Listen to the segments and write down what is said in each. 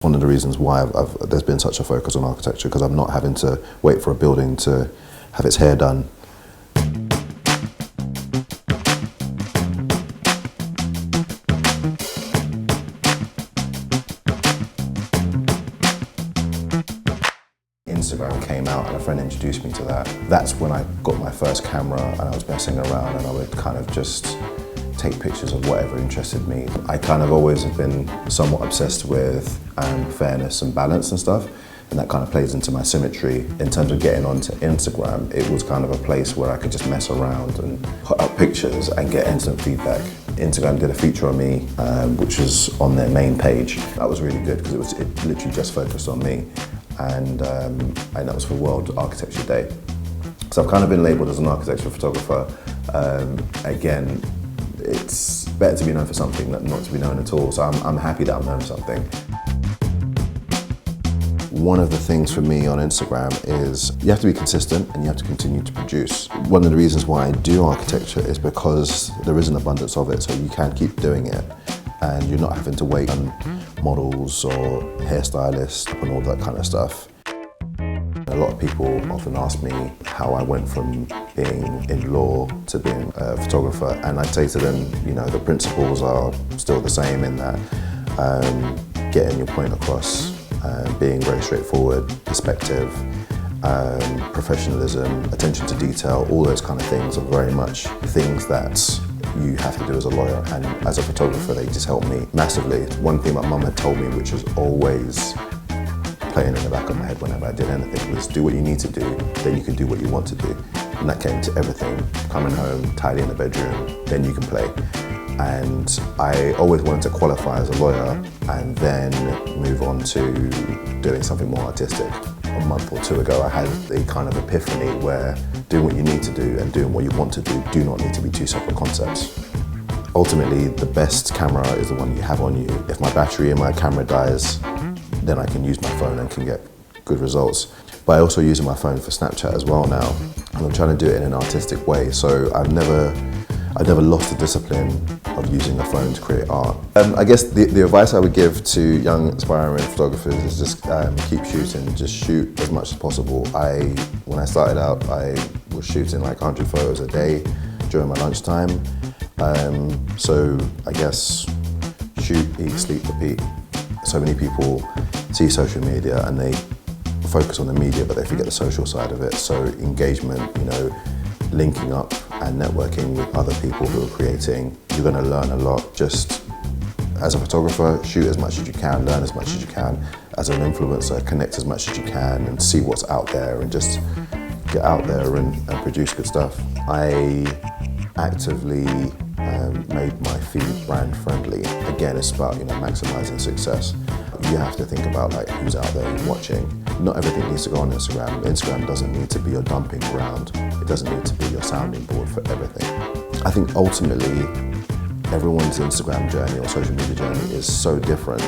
One of the reasons why there's been such a focus on architecture, because I'm not having to wait for a building to have its hair done. Instagram came out and a friend introduced me to that. That's when I got my first camera and I was messing around and I would kind of just take pictures of whatever interested me. I kind of always have been somewhat obsessed with fairness and balance and stuff, and that kind of plays into my symmetry. In terms of getting onto Instagram, it was kind of a place where I could just mess around and put up pictures and get instant feedback. Instagram did a feature on me, which was on their main page. That was really good because it literally just focused on me, and that was for World Architecture Day. So I've kind of been labelled as an architectural photographer. Again, it's better to be known for something than not to be known at all, so I'm happy that I'm known for something. One of the things for me on Instagram is you have to be consistent and you have to continue to produce. One of the reasons why I do architecture is because there is an abundance of it, so you can keep doing it and you're not having to wait on models or hairstylists and all that kind of stuff. A lot of people often ask me how I went from being in law to being a photographer, and I say to them, you know, the principles are still the same in that getting your point across, being very straightforward, perspective, professionalism, attention to detail, all those kind of things are very much things that you have to do as a lawyer, and as a photographer they just help me massively. One thing my mum had told me, which was always playing in the back of my head whenever I did anything, was do what you need to do, then you can do what you want to do. And that came to everything. Coming home, tidying the bedroom, then you can play. And I always wanted to qualify as a lawyer and then move on to doing something more artistic. A month or two ago I had a kind of epiphany where doing what you need to do and doing what you want to do not need to be two separate concepts. Ultimately, the best camera is the one you have on you. If my battery in my camera dies, then I can use my phone and can get good results. But I also use my phone for Snapchat as well now, and I'm trying to do it in an artistic way. So I've never lost the discipline of using a phone to create art. I guess the advice I would give to young aspiring photographers is just keep shooting, just shoot as much as possible. When I started out, I was shooting like 100 photos a day during my lunchtime. So I guess shoot, eat, sleep, repeat. So many people see social media and they focus on the media, but they forget the social side of it. So engagement, you know, linking up and networking with other people who are creating, you're going to learn a lot. Just as a photographer, shoot as much as you can, learn as much as you can. As an influencer, connect as much as you can and see what's out there and just get out there and produce good stuff. I actively made my feed brand friendly. Again, it's about, you know, maximizing success. You have to think about like who's out there watching. Not everything needs to go on Instagram. Instagram doesn't need to be your dumping ground. It doesn't need to be your sounding board for everything. I think ultimately everyone's Instagram journey or social media journey is so different.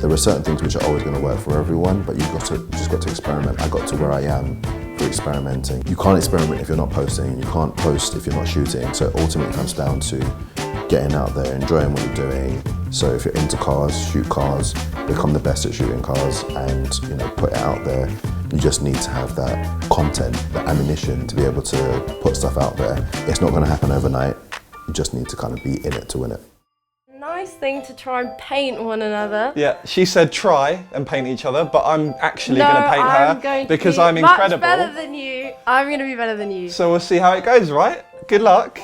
There are certain things which are always going to work for everyone, but you've just got to experiment. I got to where I am through experimenting. You can't experiment if you're not posting. You can't post if you're not shooting. So ultimately it comes down to getting out there, enjoying what you're doing. So if you're into cars, shoot cars, become the best at shooting cars and, you know, put it out there. You just need to have that content, the ammunition to be able to put stuff out there. It's not going to happen overnight. You just need to kind of be in it to win it. Nice thing to try and paint one another. Yeah, she said try and paint each other, but I'm actually going to paint her because I'm incredible. incredible. Much better than you. I'm going to be better than you. So we'll see how it goes, right? Good luck.